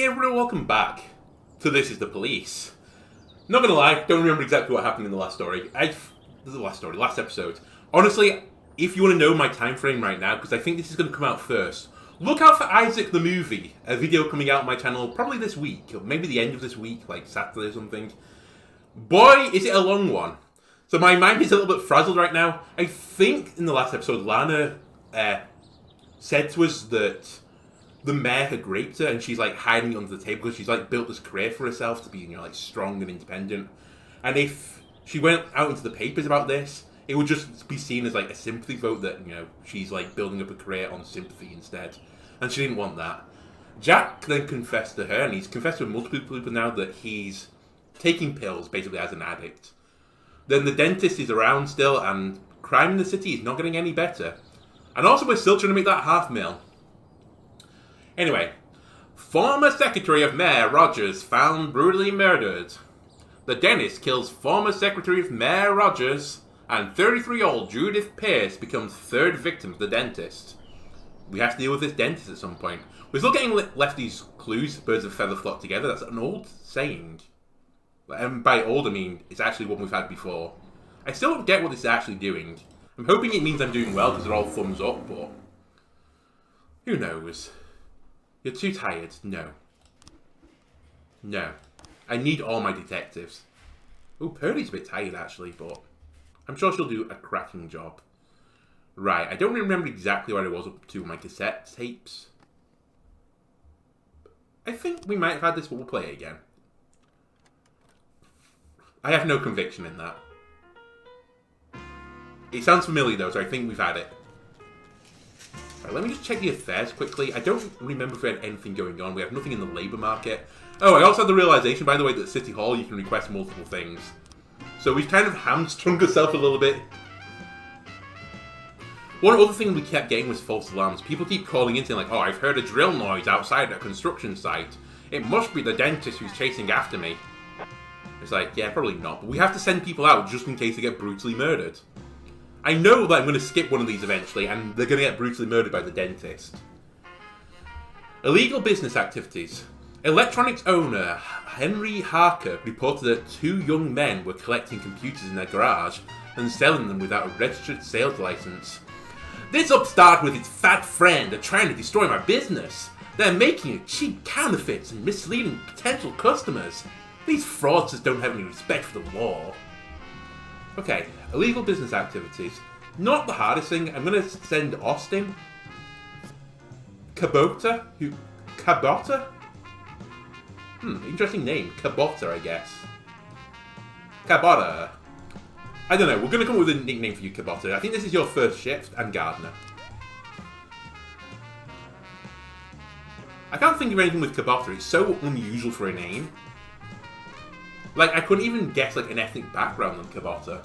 everyone, welcome back to This Is the Police. Not gonna lie, don't remember exactly what happened in the last last episode. Honestly, if you want to know my time frame right now, because I think this is going to come out first, look out for Isaac the Movie, a video coming out on my channel probably this week, or maybe the end of this week, like Saturday or something. Boy, is it a long one. So my mind is a little bit frazzled right now. I think in the last episode, Lana said to us that the mayor had raped her, and she's like hiding under the table because she's like built this career for herself to be, like strong and independent. And if she went out into the papers about this, it would just be seen as like a sympathy vote that, she's like building up a career on sympathy instead. And she didn't want that. Jack then confessed to her, and he's confessed to multiple people now that he's taking pills basically as an addict. Then the dentist is around still, and crime in the city is not getting any better. And also we're still trying to make that $500,000. Anyway, former Secretary of Mayor Rogers found brutally murdered. The dentist kills former Secretary of Mayor Rogers, and 33-year-old Judith Pierce becomes third victim of the dentist. We have to deal with this dentist at some point. We're still getting left these clues, birds of a feather flock together. That's an old saying. And by old, I mean, it's actually one we've had before. I still don't get what this is actually doing. I'm hoping it means I'm doing well because they're all thumbs up, but who knows? You're too tired? No. No. I need all my detectives. Oh, Purdy's a bit tired actually, but I'm sure she'll do a cracking job. Right, I don't remember exactly what I was up to with my cassette tapes. I think we might have had this, but we'll play it again. I have no conviction in that. It sounds familiar though, so I think we've had it. Right, let me just check the affairs quickly. I don't remember if we had anything going on. We have nothing in the labour market. Oh, I also had the realisation, by the way, that at City Hall you can request multiple things. So we've kind of hamstrung ourselves a little bit. One other thing we kept getting was false alarms. People keep calling in saying like, oh, I've heard a drill noise outside a construction site. It must be the dentist who's chasing after me. It's like, yeah, probably not. But we have to send people out just in case they get brutally murdered. I know that I'm going to skip one of these eventually, and they're going to get brutally murdered by the dentist. Illegal business activities. Electronics owner Henry Harker reported that 2 young men were collecting computers in their garage and selling them without a registered sales license. This upstart with its fat friend are trying to destroy my business. They're making cheap counterfeits and misleading potential customers. These fraudsters don't have any respect for the law. Okay, illegal business activities. Not the hardest thing. I'm going to send Austin. Cabota? Cabota? Interesting name. Cabota, I guess. Cabota. I don't know. We're going to come up with a nickname for you, Cabota. I think this is your first shift, and Gardner. I can't think of anything with Cabota. It's so unusual for a name. Like, I couldn't even guess, like, an ethnic background on Cabota.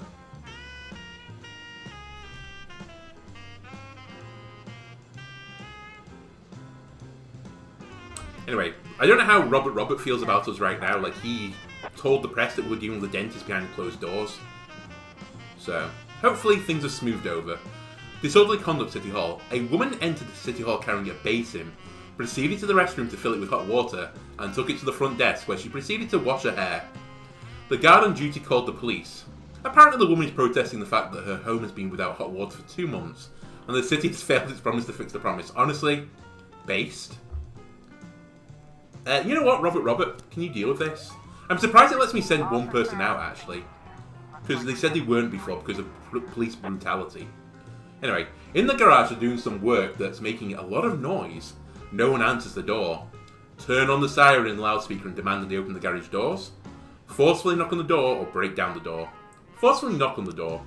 Anyway, I don't know how Robert feels about us right now. Like, he told the press that we're dealing with the dentist behind closed doors. So, hopefully things are smoothed over. Disorderly conduct City Hall. A woman entered the City Hall carrying a basin, proceeded to the restroom to fill it with hot water, and took it to the front desk where she proceeded to wash her hair. The guard on duty called the police. Apparently the woman is protesting the fact that her home has been without hot water for 2 months, and the city has failed its promise to fix the promise. Honestly, based. You know what, Robert, can you deal with this? I'm surprised it lets me send one person out, actually. Because they said they weren't before because of police brutality. Anyway, in the garage they're doing some work that's making a lot of noise. No one answers the door. Turn on the siren in the loudspeaker and demand that they open the garage doors. Forcefully knock on the door or break down the door. Forcefully knock on the door.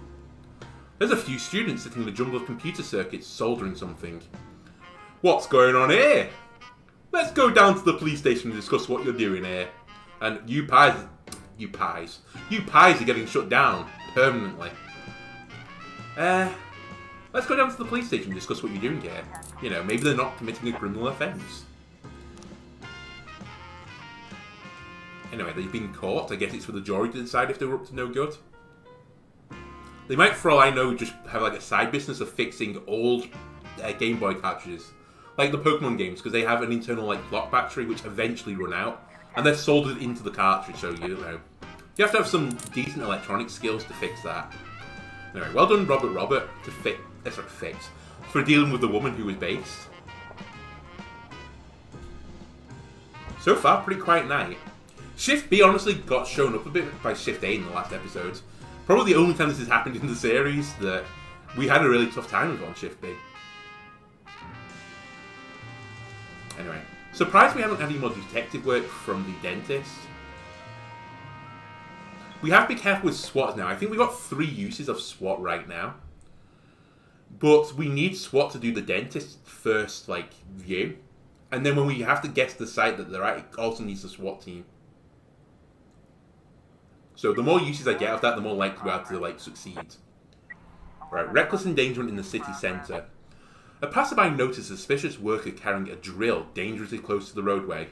There's a few students sitting in a jumble of computer circuits soldering something. What's going on here? Let's go down to the police station and discuss what you're doing here. And you pies are getting shut down permanently. Let's go down to the police station and discuss what you're doing here. You know, maybe they're not committing a criminal offence. Anyway, they've been caught. I guess it's for the jury to decide if they were up to no good. They might, for all I know, just have like a side business of fixing old Game Boy cartridges. like the Pokemon games, because they have an internal like clock battery which eventually run out, and they're soldered into the cartridge. So you know, you have to have some decent electronic skills to fix that. Anyway, well done, Robert, to fix for dealing with the woman who was based. So far, pretty quiet night. Shift B honestly got shown up a bit by Shift A in the last episode. Probably the only time this has happened in the series that we had a really tough time with on Shift B. Anyway, surprised we haven't had any more detective work from the dentist. We have to be careful with SWAT now. I think we've got 3 uses of SWAT right now. But we need SWAT to do the dentist first, like, view. And then when we have to guess the site that they're at, it also needs the SWAT team. So the more uses I get of that, the more likely we are to, like, succeed. Right, reckless endangerment in the city centre. A passerby noticed a suspicious worker carrying a drill dangerously close to the roadway.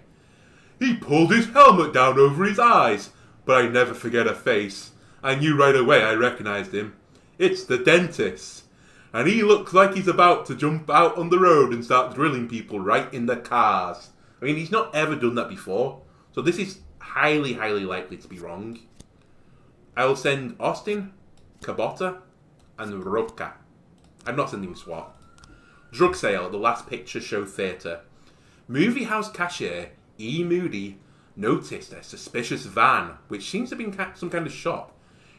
He pulled his helmet down over his eyes, but I never forget a face. I knew right away I recognised him. It's the dentist. And he looks like he's about to jump out on the road and start drilling people right in the cars. I mean, he's not ever done that before, so this is highly, highly likely to be wrong. I will send Austin, Kabota, and Roka. I'm not sending SWAT. Drug sale at the Last Picture Show Theatre. Movie house cashier E. Moody noticed a suspicious van, which seems to be some kind of shop.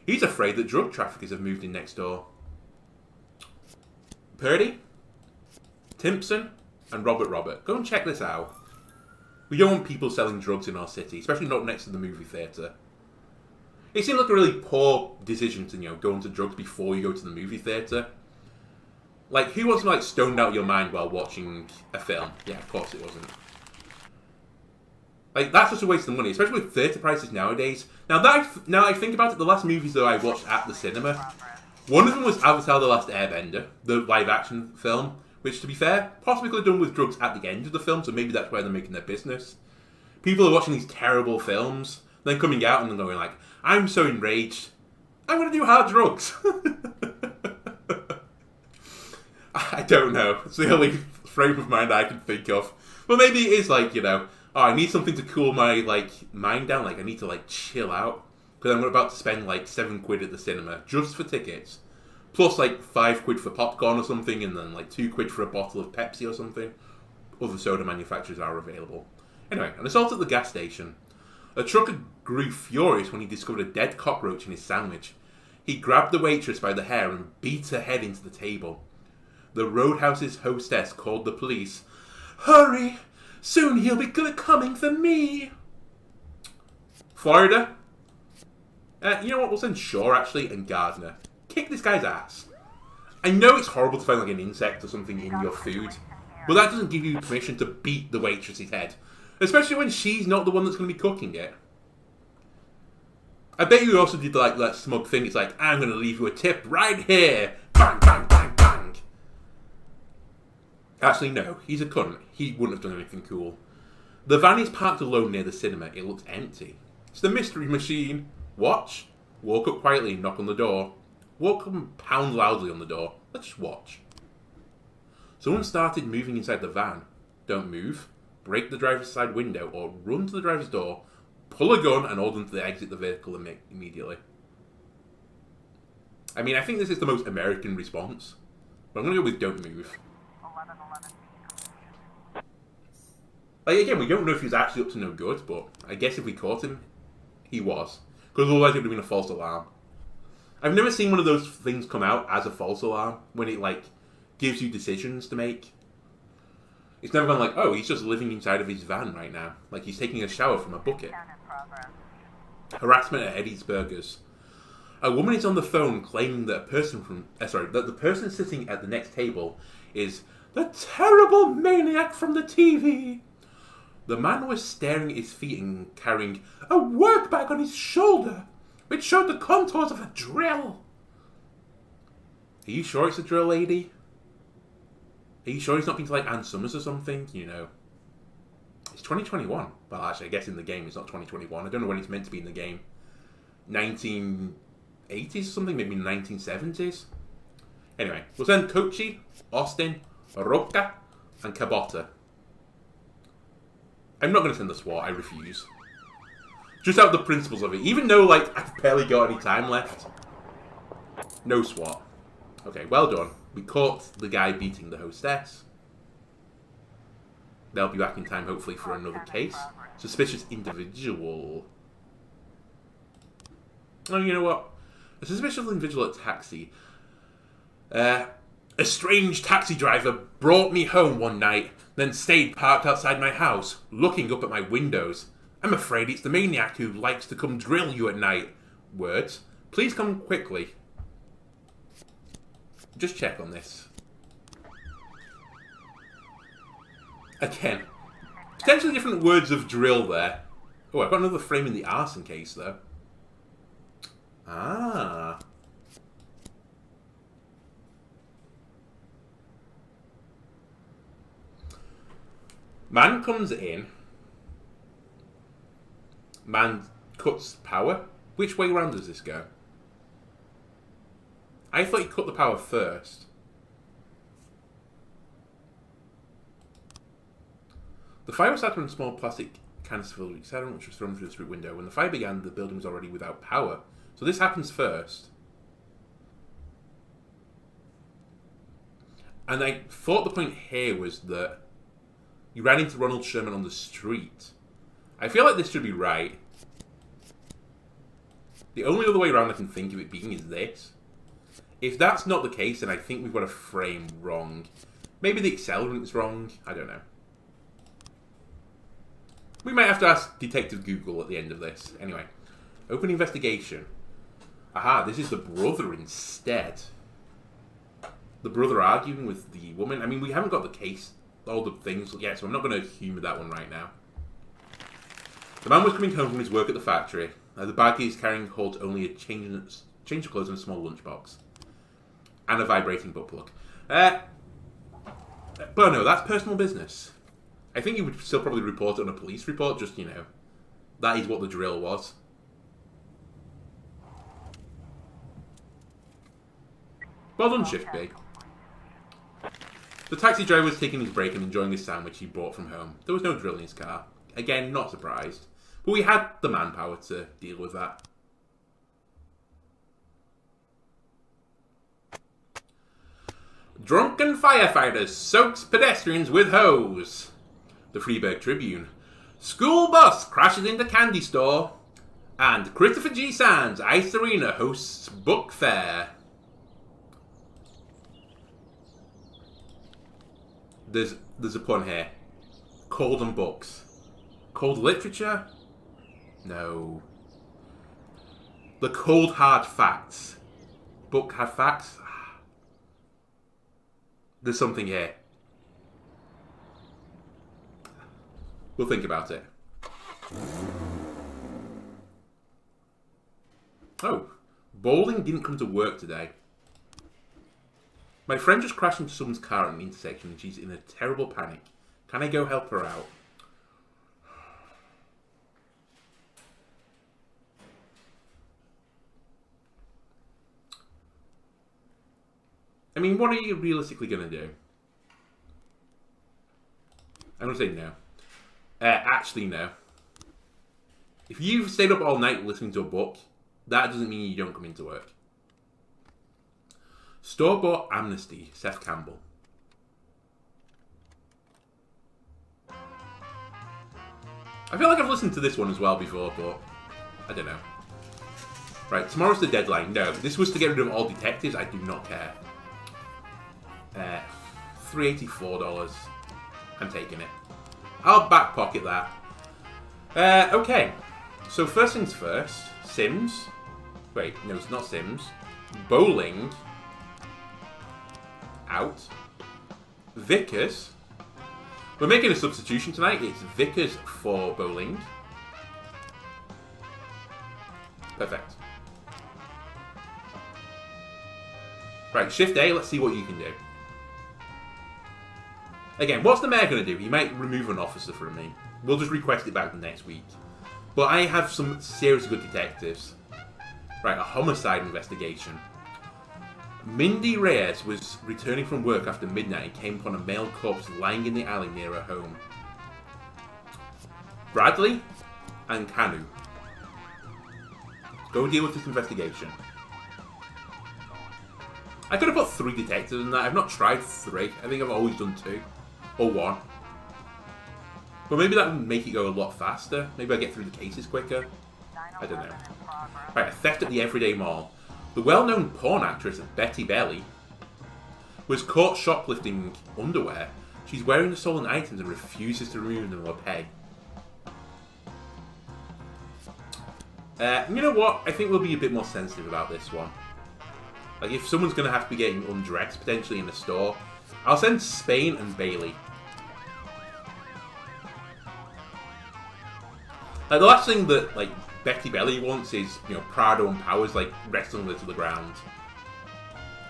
He's afraid that drug traffickers have moved in next door. Purdy, Timpson, and Robert. Go and check this out. We don't want people selling drugs in our city, especially not next to the movie theatre. It seemed like a really poor decision to, you know, go into drugs before you go to the movie theatre. Like, who wants to, like, stoned out your mind while watching a film? Yeah, of course it wasn't. Like, that's just a waste of money, especially with theatre prices nowadays. Now I think about it, the last movies that I watched at the cinema, one of them was Avatar: The Last Airbender, the live-action film, which, to be fair, possibly could have done with drugs at the end of the film, so maybe that's where they're making their business. People are watching these terrible films, then coming out and then going like, I'm so enraged, I'm going to do hard drugs. I don't know. It's the only frame of mind I can think of. But maybe it is like, you know, oh, I need something to cool my, like, mind down. Like, I need to, like, chill out. Because I'm about to spend, like, £7 at the cinema just for tickets. Plus, like, £5 for popcorn or something, and then, like, £2 for a bottle of Pepsi or something. Other soda manufacturers are available. Anyway, an assault at the gas station. A trucker grew furious when he discovered a dead cockroach in his sandwich. He grabbed the waitress by the hair and beat her head into the table. The Roadhouse's hostess called the police. Hurry! Soon he'll be coming for me! Florida? You know what? We'll send Shaw, actually, and Gardner. Kick this guy's ass. I know it's horrible to find, like, an insect or something in your food, but that doesn't give you permission to beat the waitress's head. Especially when she's not the one that's going to be cooking it. I bet you also did, like, that smug thing. It's like, I'm going to leave you a tip right here. Bang, bang, bang, bang. Actually, no. He's a cunt. He wouldn't have done anything cool. The van is parked alone near the cinema. It looks empty. It's the mystery machine. Watch. Walk up quietly and knock on the door. Walk up and pound loudly on the door. Let's just watch. Someone started moving inside the van. Don't move. Break the driver's side window or run to the driver's door. Pull a gun and order them to exit the vehicle immediately. I mean, I think this is the most American response. But I'm going to go with don't move. Like, again, we don't know if he's actually up to no good, but I guess if we caught him, he was. Because otherwise it would have been a false alarm. I've never seen one of those things come out as a false alarm, when it, like, gives you decisions to make. It's never gone like, oh, he's just living inside of his van right now. Like, he's taking a shower from a bucket. Harassment at Eddie's Burgers. A woman is on the phone claiming that that the person sitting at the next table is the terrible maniac from the TV. The man was staring at his feet and carrying a work bag on his shoulder, which showed the contours of a drill. Are you sure it's a drill, lady? Are you sure he's not been to, like, Ann Summers or something? You know. It's 2021. Well, actually, I guess in the game it's not 2021. I don't know when it's meant to be in the game. 1980s or something? Maybe 1970s? Anyway, we'll send Kochi, Austin, Roka, and Cabota. I'm not going to send the SWAT, I refuse. Just out of the principles of it. Even though, like, I've barely got any time left. No SWAT. Okay, well done. We caught the guy beating the hostess. They'll be back in time, hopefully, for another case. Suspicious individual. Oh, you know what? A suspicious individual at taxi. A strange taxi driver brought me home one night, then stayed parked outside my house, looking up at my windows. I'm afraid it's the maniac who likes to come drill you at night. Words. Please come quickly. Just check on this. Again. Potentially different words of drill there. Oh, I've got another frame in the arson case, though. Ah. Man comes in. Man cuts power. Which way around does this go? I thought he cut the power first. The fire was started on a small plastic canister filled with accelerant, which was thrown through the street window. When the fire began, the building was already without power. So this happens first. And I thought the point here was that you ran into Ronald Sherman on the street. I feel like this should be right. The only other way around I can think of it being is this. If that's not the case, then I think we've got a frame wrong. Maybe the accelerant's wrong. I don't know. We might have to ask Detective Google at the end of this. Anyway, open investigation. Aha, this is the brother instead. The brother arguing with the woman. I mean, we haven't got the case, all the things yet, so I'm not going to humour that one right now. The man was coming home from his work at the factory. The bag he is carrying holds only a change of clothes and a small lunchbox. And a vibrating butt plug. But no, that's personal business. I think you would still probably report it on a police report, just, you know, that is what the drill was. Well done, Shift B. The taxi driver was taking his break and enjoying his sandwich he bought from home. There was no drill in his car. Again, not surprised. But we had the manpower to deal with that. Drunken firefighters soaks pedestrians with hose. The Freeburg Tribune. School bus crashes into candy store. And Christopher G. Sands Ice Arena hosts book fair. There's a pun here. Cold and books. Cold literature? No. The cold hard facts. Book hard facts? There's something here. We'll think about it. Oh. Bowling didn't come to work today. My friend just crashed into someone's car at an intersection and she's in a terrible panic. Can I go help her out? I mean, what are you realistically going to do? I'm going to say no. Actually, no. If you've stayed up all night listening to a book, that doesn't mean you don't come into work. Store-bought amnesty, Seth Campbell. I feel like I've listened to this one as well before, but I don't know. Right, tomorrow's the deadline. No, this was to get rid of all detectives. I do not care. $384. I'm taking it. I'll back pocket that. Okay. So first things first. Sims. Wait, no, it's not Sims. Bowling. Out. Vickers. We're making a substitution tonight. It's Vickers for bowling. Perfect. Right, Shift A, let's see what you can do. Again, what's the mayor going to do? He might remove an officer from me. We'll just request it back next week. But I have some seriously good detectives. Right, a homicide investigation. Mindy Reyes was returning from work after midnight and came upon a male corpse lying in the alley near her home. Bradley and Kanu. Go deal with this investigation. I could have put 3 detectives in that. I've not tried 3. I think I've always done 2. Or 1. But maybe that would make it go a lot faster. Maybe I get through the cases quicker. I don't know. Right, a theft at the Everyday Mall. The well-known porn actress Betty Belly was caught shoplifting underwear. She's wearing the stolen items and refuses to remove them or pay. You know what? I think we'll be a bit more sensitive about this one. Like, if someone's going to have to be getting undressed, potentially in a store, I'll send Spain and Bailey. Like, the last thing that, like, Betty Belly wants is, you know, Prado and Powers, like, wrestling her to the ground.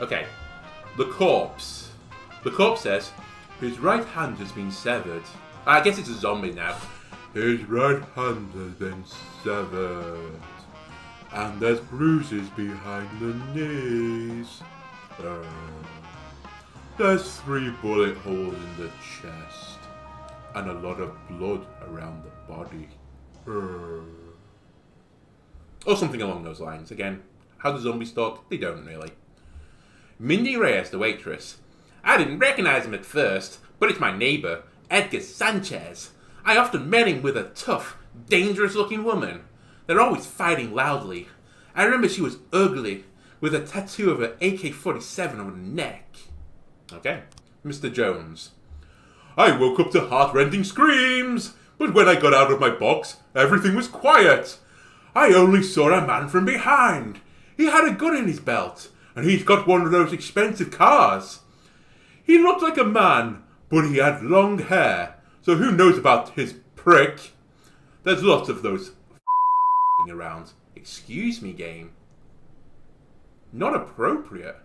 Okay. The corpse. The corpse says, his right hand has been severed. I guess it's a zombie now. His right hand has been severed. And there's bruises behind the knees. There's 3 bullet holes in the chest. And a lot of blood around the body. Or something along those lines. Again, how the zombies talk, they don't really. Mindy Reyes, the waitress. I didn't recognize him at first, but it's my neighbor, Edgar Sanchez. I often met him with a tough, dangerous-looking woman. They're always fighting loudly. I remember she was ugly, with a tattoo of an AK-47 on her neck. Okay. Mr. Jones. I woke up to heart-rending screams, but when I got out of my box, everything was quiet. I only saw a man from behind. He had a gun in his belt, and he's got one of those expensive cars. He looked like a man, but he had long hair, so who knows about his prick? There's lots of those around. Excuse me, game. Not appropriate.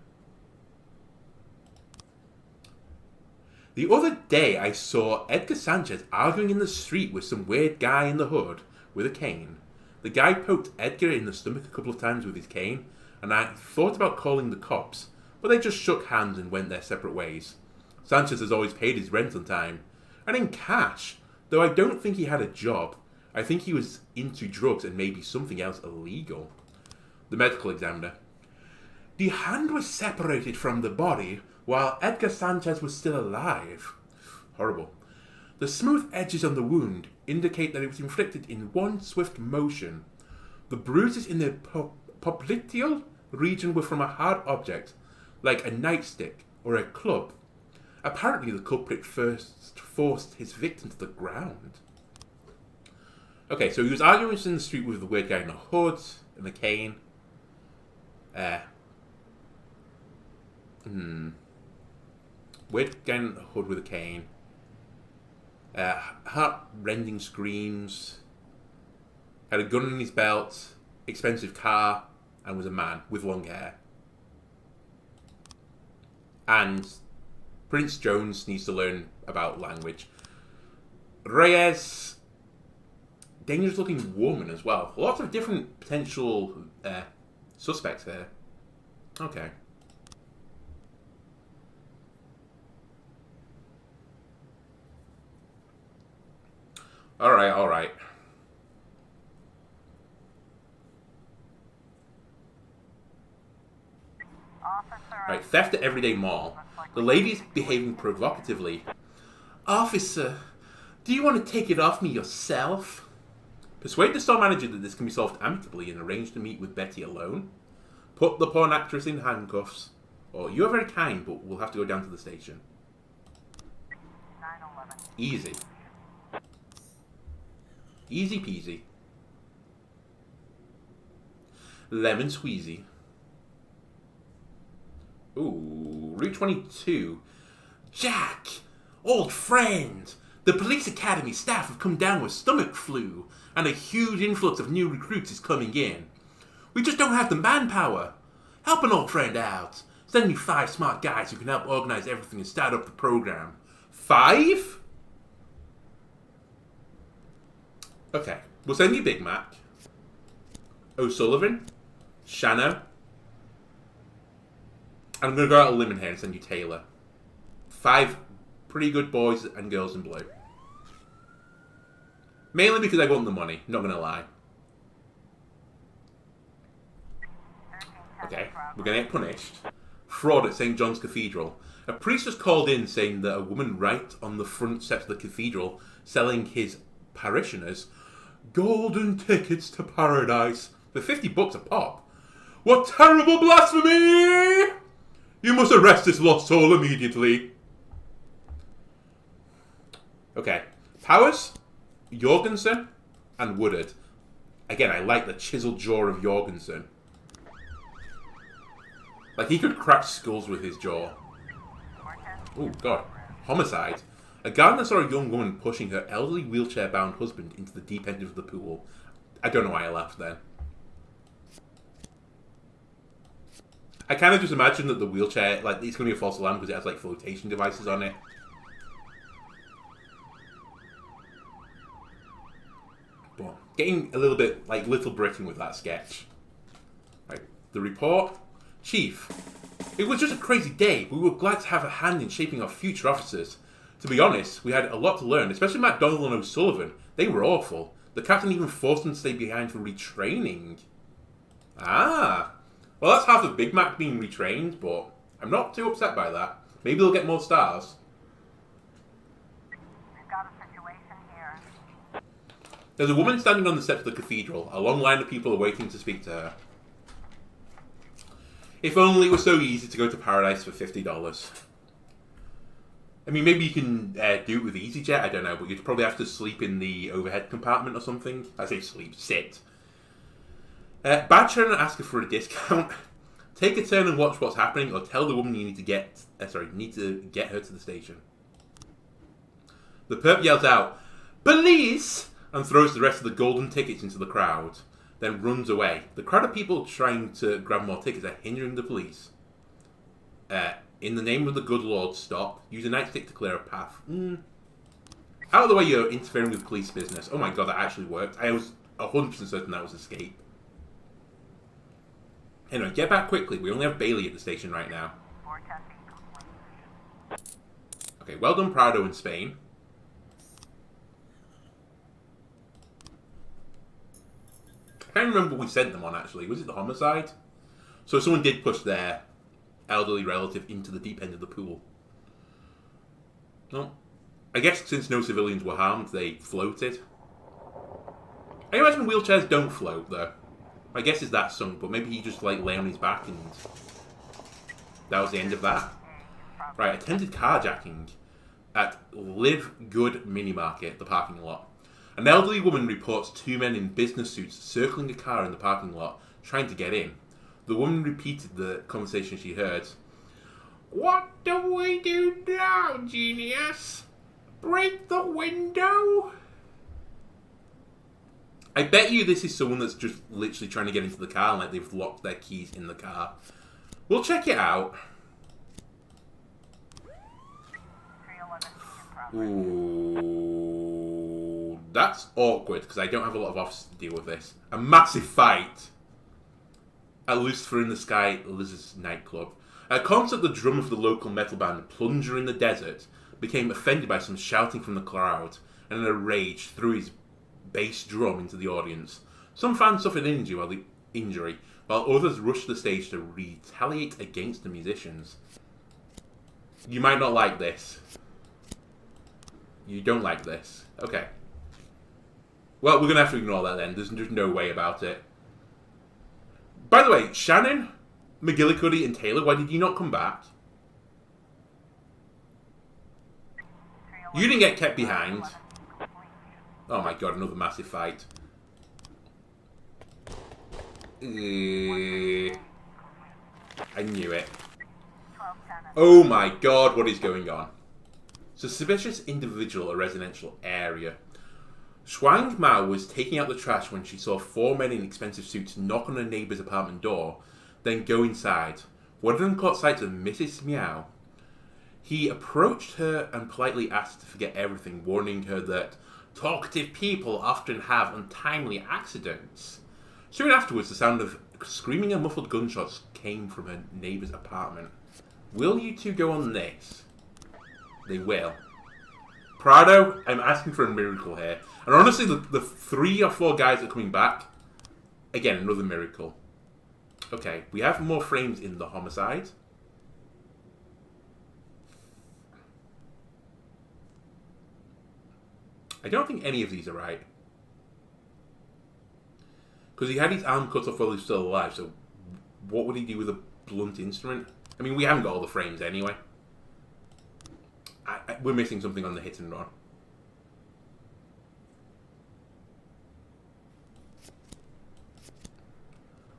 The other day I saw Edgar Sanchez arguing in the street with some weird guy in the hood with a cane. The guy poked Edgar in the stomach a couple of times with his cane, and I thought about calling the cops, but they just shook hands and went their separate ways. Sanchez has always paid his rent on time, and in cash, though I don't think he had a job. I think he was into drugs and maybe something else illegal. The medical examiner. The hand was separated from the body while Edgar Sanchez was still alive. Horrible. The smooth edges on the wound indicate that it was inflicted in one swift motion. The bruises in the popliteal region were from a hard object, like a nightstick or a club. Apparently the culprit first forced his victim to the ground. Okay, so he was arguing in the street with the weird guy in the hood and the cane. Weird guy in the hood with a cane. Heart-rending screams. Had a gun in his belt. Expensive car. And was a man with long hair. And Prince Jones needs to learn about language. Reyes, dangerous looking woman as well. Lots of different potential suspects here. Okay. Alright. Right, theft at Everyday Mall. The lady's behaving provocatively. Officer, do you want to take it off me yourself? Persuade the store manager that this can be solved amicably and arrange to meet with Betty alone. Put the porn actress in handcuffs. Or, you are very kind, but we'll have to go down to the station. Easy. Easy peasy. Lemon squeezy. Ooh, Route 22. Jack! Old friend! The police academy staff have come down with stomach flu, and a huge influx of new recruits is coming in. We just don't have the manpower. Help an old friend out. Send me 5 smart guys who can help organize everything and start up the program. 5? Okay, we'll send you Big Mac, O'Sullivan, Shano, I'm going to go out on a limb in here and send you Taylor. 5 pretty good boys and girls in blue. Mainly because I want the money, not going to lie. Okay, we're going to get punished. Fraud at St. John's Cathedral. A priest was called in saying that a woman right on the front steps of the cathedral selling his parishioners golden tickets to paradise for $50 a pop. What terrible blasphemy! You must arrest this lost soul immediately. Okay. Powers, Jorgensen, and Woodard. Again, I like the chiseled jaw of Jorgensen. Like, he could crack skulls with his jaw. Oh, God. Homicide. A gardener saw a young woman pushing her elderly wheelchair-bound husband into the deep end of the pool. I don't know why I laughed then. I kind of just imagine that the wheelchair, like, it's going to be a false alarm because it has, like, flotation devices on it. But getting a little bit, like, little bricking with that sketch. Right, the report. Chief, it was just a crazy day. We were glad to have a hand in shaping our future officers. To be honest, we had a lot to learn, especially MacDonald and O'Sullivan. They were awful. The captain even forced them to stay behind for retraining. Ah. Well, that's half of Big Mac being retrained, but I'm not too upset by that. Maybe they'll get more stars. We've got a situation here. There's a woman standing on the steps of the cathedral. A long line of people are waiting to speak to her. If only it was so easy to go to paradise for $50. I mean, maybe you can do it with EasyJet, I don't know, but you'd probably have to sleep in the overhead compartment or something. I say sleep, sit. Badge her and ask her for a discount. Take a turn and watch what's happening, or tell the woman you need to get her to the station. The perp yells out, "Police!" and throws the rest of the golden tickets into the crowd, then runs away. The crowd of people trying to grab more tickets are hindering the police. In the name of the good Lord, stop. Use a nightstick to clear a path. Out of the way, you're interfering with police business. Oh my god, that actually worked. I was 100% certain that was escape. Anyway, get back quickly. We only have Bailey at the station right now. Okay, well done, Prado in Spain. I can't remember what we sent them on, actually. Was it the homicide? So someone did push their elderly relative into the deep end of the pool. Well, I guess since no civilians were harmed, they floated. I imagine wheelchairs don't float, though. My guess is that sunk, but maybe he just, like, lay on his back and that was the end of that. Right, attempted carjacking at Live Good Mini Market, the parking lot. An elderly woman reports 2 men in business suits circling a car in the parking lot, trying to get in. The woman repeated the conversation she heard. "What do we do now, genius? Break the window?" I bet you this is someone that's just literally trying to get into the car and, like, they've locked their keys in the car. We'll check it out. Ooh, that's awkward because I don't have a lot of officers to deal with this. A massive fight at Lucifer in the Sky Lizard's nightclub. At a concert, the drummer of the local metal band Plunger in the Desert became offended by some shouting from the crowd and in a rage threw his bass drum into the audience. Some fans suffered injury, while others rushed the stage to retaliate against the musicians. You might not like this. You don't like this. Okay. Well, we're going to have to ignore that then. There's just no way about it. By the way, Shannon, McGillicuddy, and Taylor, why did you not come back? You didn't get kept behind. Oh my god, another massive fight. I knew it. Oh my god, what is going on? Suspicious individual, a residential area. Shuang Mao was taking out the trash when she saw 4 men in expensive suits knock on her neighbour's apartment door, then go inside. One of them caught sight of Mrs. Meow. He approached her and politely asked to forget everything, warning her that talkative people often have untimely accidents. Soon afterwards, the sound of screaming and muffled gunshots came from her neighbour's apartment. Will you two go on this? They will. Prado, I'm asking for a miracle here. And honestly, the 3 or 4 guys that are coming back, again, another miracle. Okay, we have more frames in the homicide. I don't think any of these are right. Because he had his arm cut off while he was still alive, so what would he do with a blunt instrument? I mean, we haven't got all the frames anyway. We're missing something on the hit and run.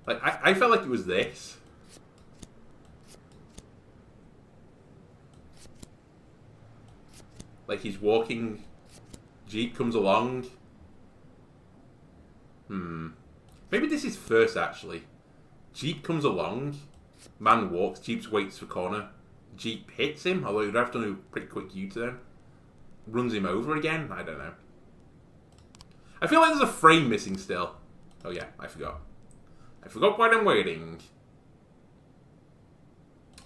Like, I felt like it was this. Like, he's walking, Jeep comes along. Maybe this is first, actually. Jeep comes along, man walks, Jeep waits for corner. Jeep hits him, although he'd have to do a pretty quick U-turn. Runs him over again? I don't know. I feel like there's a frame missing still. Oh yeah, I forgot. I forgot why I'm waiting.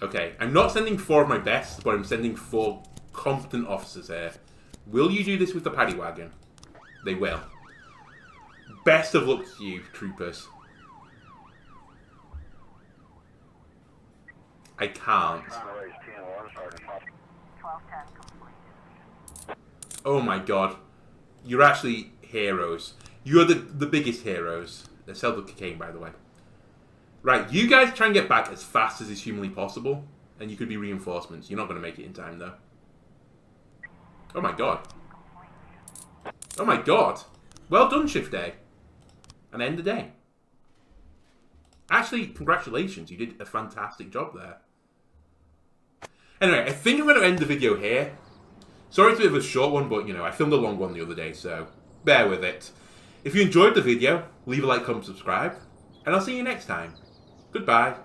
Okay, I'm not sending 4 of my best, but I'm sending 4 competent officers here. Will you do this with the paddy wagon? They will. Best of luck to you, troopers. I can't. 1210 complete. Oh my god. You're actually heroes. You're the biggest heroes. They sell the cocaine, by the way. Right, you guys try and get back as fast as is humanly possible, and you could be reinforcements. You're not going to make it in time, though. Oh my god. Oh my god. Well done, Shift A. And end the day. Actually, congratulations. You did a fantastic job there. Anyway, I think I'm going to end the video here. Sorry it's a bit of a short one, but, you know, I filmed a long one the other day, so bear with it. If you enjoyed the video, leave a like, comment, subscribe, and I'll see you next time. Goodbye.